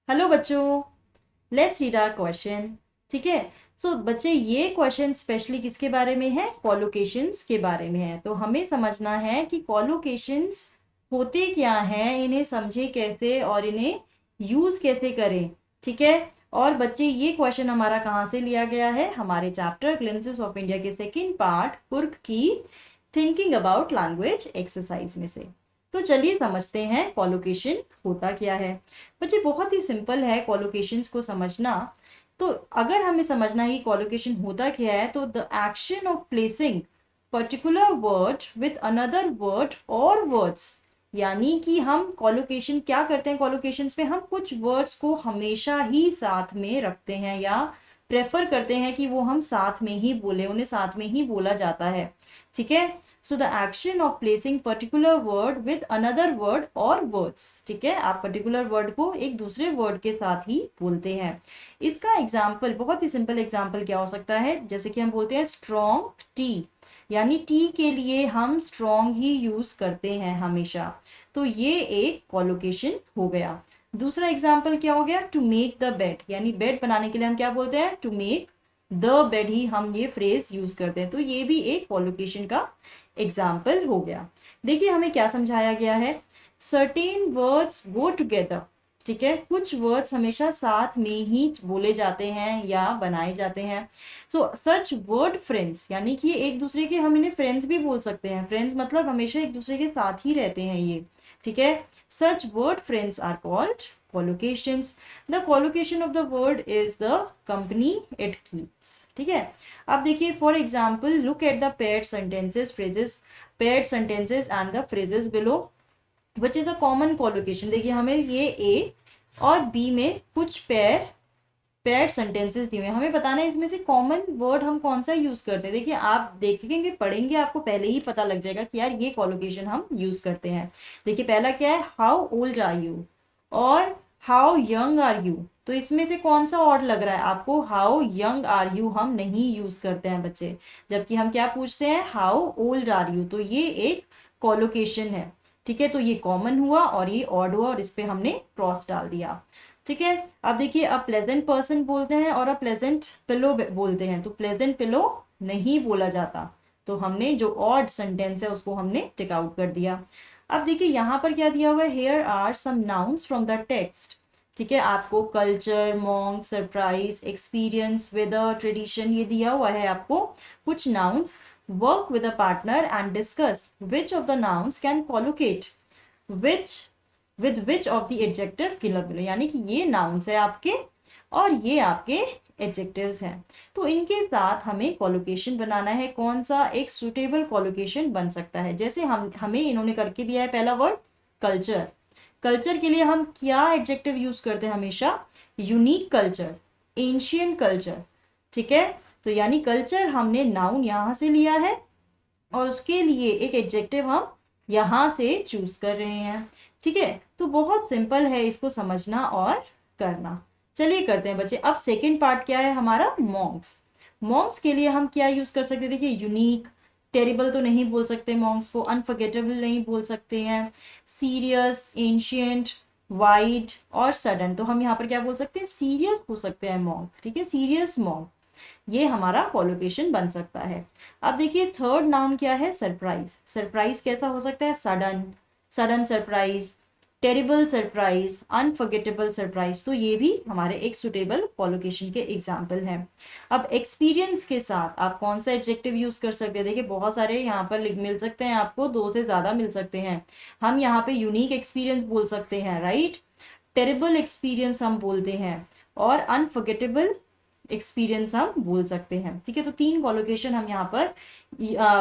Hello बच्चों, let's read our question. ठीक है। सो बच्चे, ये क्वेश्चन स्पेशली किसके बारे में है? कॉलोकेशंस के बारे में है। तो हमें समझना है कि कॉलोकेशंस होते क्या हैं, इन्हें समझे कैसे और इन्हें यूज कैसे करें। ठीक है। और बच्चे, ये क्वेश्चन हमारा कहाँ से लिया गया है? हमारे चैप्टर ग्लिम्पसेस ऑफ इंडिया के सेकेंड पार्ट कुर्क की थिंकिंग अबाउट लैंग्वेज एक्सरसाइज में से। तो चलिए समझते हैं कॉलोकेशन होता क्या है। बच्चे, बहुत ही सिंपल है कॉलोकेशंस को समझना। तो अगर हमें समझना है कि कॉलोकेशन होता क्या है, तो the action of placing particular word with another word और वर्ड्स, यानी कि हम कॉलोकेशन क्या करते हैं? कॉलोकेशंस में हम कुछ वर्ड्स को हमेशा ही साथ में रखते हैं या प्रेफर करते हैं कि वो हम साथ में ही बोले, उन्हें साथ में ही बोला जाता है। ठीक है। So the action of placing particular word with another word और वर्ड्स। ठीक है, आप पर्टिकुलर वर्ड को एक दूसरे वर्ड के साथ ही बोलते हैं। इसका एग्जाम्पल, बहुत ही सिंपल एग्जाम्पल क्या हो सकता है? जैसे कि हम बोलते हैं स्ट्रॉन्ग टी, यानी टी के लिए हम स्ट्रॉन्ग ही यूज करते हैं हमेशा। तो ये एक कॉलोकेशन हो गया। दूसरा एग्जाम्पल क्या हो गया? टू मेक द बेड, यानी बेड बनाने के लिए हम क्या बोलते हैं? टू मेक द बेड ही हम ये फ्रेज यूज करते हैं। तो ये भी एक कॉलोकेशन का एग्जाम्पल हो गया। देखिए हमें क्या समझाया गया है। Certain words go together. ठीक है, कुछ वर्ड्स हमेशा साथ में ही बोले जाते हैं या बनाए जाते हैं। सो सच वर्ड फ्रेंड्स, यानी कि एक दूसरे के, हम इन्हें फ्रेंड्स भी बोल सकते हैं। फ्रेंड्स मतलब हमेशा एक दूसरे के साथ ही रहते हैं ये। ठीक है। Such word friends are called collocations. The collocation of the word is the company it keeps. ठीक है। अब देखिए, for example look at the paired sentences, phrases, paired sentences and the phrases below which is a common collocation. देखिए हमें ये ए और B में कुछ पेयर्ड सेंटेंसेस दिए हुए, हमें बताना है इसमें से कॉमन वर्ड हम कौन सा यूज करते हैं। देखिए आप देखेंगे, पढ़ेंगे, आपको पहले ही पता लग जाएगा कि यार ये कॉलोकेशन हम यूज करते हैं। देखिए पहला क्या है? हाउ ओल्ड आर यू और हाउ यंग आर यू। तो इसमें से कौन सा ऑड लग रहा है आपको? हाउ यंग आर यू हम नहीं यूज करते हैं बच्चे, जबकि हम क्या पूछते हैं? How old are you. तो ये एक कॉलोकेशन है। ठीक है, तो ये कॉमन हुआ और ये ऑड हुआ और इस पे हमने क्रॉस डाल दिया। ठीक है। अब देखिए, अ प्लेजेंट पर्सन बोलते हैं और अ प्लेजेंट पिलो बोलते हैं। तो प्लेजेंट पिलो नहीं बोला जाता, तो हमने जो ऑड सेंटेंस है उसको हमने टिक आउट कर दिया। अब देखिए यहाँ पर क्या दिया हुआ है? Here are some nouns from the text. ठीक है, आपको culture, monk, surprise, experience, weather, tradition, ये दिया हुआ है आपको कुछ nouns. Work with a partner and discuss which of the nouns can collocate which with which of the adjective given below, यानी कि ये नाउन्स है आपके और ये आपके एडजेक्टिव्स हैं। तो इनके साथ हमें कॉलोकेशन बनाना है। कौन सा एक सुटेबल कॉलोकेशन बन सकता है? जैसे हमें इन्होंने करके दिया है पहला वर्ड कल्चर। कल्चर के लिए हम क्या एडजेक्टिव यूज करते हैं हमेशा? Unique culture, ancient culture. ठीक है, तो यानी कल्चर हमने नाउन यहां से लिया है और उसके लिए एक एडजेक्टिव हम यहां से चूज कर रहे हैं। ठीक है, तो बहुत सिंपल है इसको समझना और करना। चलिए करते हैं बच्चे। अब सेकंड पार्ट क्या है हमारा? मॉन्क्स। मॉन्क्स के लिए हम क्या यूज कर सकते हैं? देखिए यूनिक, टेरिबल तो नहीं बोल सकते मॉन्क्स को, अनफॉरगेटेबल नहीं बोल सकते हैं, सीरियस, एंशियंट, वाइड और सडन। तो हम यहाँ पर क्या बोल सकते हैं? सीरियस हो सकते हैं मॉन्क। ठीक है, सीरियस मॉन्क, ये हमारा कॉलोकेशन बन सकता है। अब देखिए थर्ड नाउन क्या है? सरप्राइज। सरप्राइज कैसा हो सकता है? Sudden, sudden surprise, terrible surprise, unforgettable surprise. तो ये भी हमारे एक सुटेबल कॉलोकेशन के एग्जाम्पल हैं। अब एक्सपीरियंस के साथ आप कौन सा एडजेक्टिव यूज कर सकते हैं? देखिए बहुत सारे यहाँ पर मिल सकते हैं आपको, दो से ज्यादा मिल सकते हैं। हम यहाँ पे यूनिक एक्सपीरियंस बोल सकते हैं, राइट। टेरिबल एक्सपीरियंस हम बोलते हैं और अनफॉरगेटेबल एक्सपीरियंस हम बोल सकते हैं। ठीक है, तो तीन कॉलोकेशन हम यहाँ पर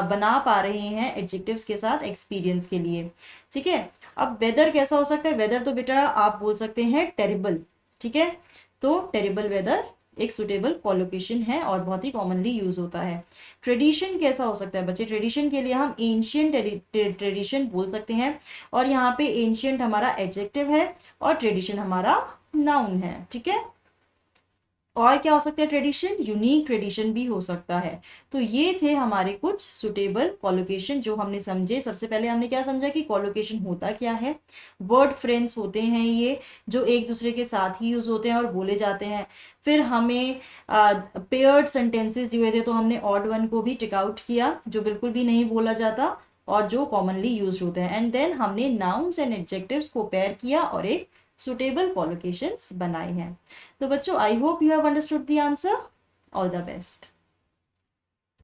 बना पा रहे हैं एडजेक्टिव्स के साथ एक्सपीरियंस के लिए। ठीक है। अब वेदर कैसा हो सकता है? वेदर तो बेटा आप बोल सकते हैं टेरिबल। ठीक है, तो टेरिबल वेदर एक सुटेबल कॉलोकेशन है और बहुत ही कॉमनली यूज होता है। ट्रेडिशन कैसा हो सकता है बच्चे? ट्रेडिशन के लिए हम एंशियंट ट्रेडिशन बोल सकते हैं और यहाँ पे एंशियंट हमारा एडजेक्टिव है और ट्रेडिशन हमारा नाउन है। ठीक है, और क्या हो सकता है ट्रेडिशन, यूनिक ट्रेडिशन भी हो सकता है। तो ये थे हमारे कुछ सुटेबल कॉलोकेशन जो हमने समझे। सबसे पहले हमने क्या समझा कि कॉलोकेशन होता क्या है। वर्ड फ्रेंड्स होते हैं ये, जो एक दूसरे के साथ ही यूज होते हैं और बोले जाते हैं। फिर हमें पेयर्ड सेंटेंसेस दिए थे, तो हमने ऑड वन को भी टिक आउट किया, जो बिल्कुल भी नहीं बोला जाता और जो कॉमनली यूज होते हैं। एंड देन हमने नाउन्स एंड एडजेक्टिव्स को पेयर किया और एक सुटेबल कॉलोकेशंस बनाए हैं। तो बच्चों, I hope you have understood the answer. All the best.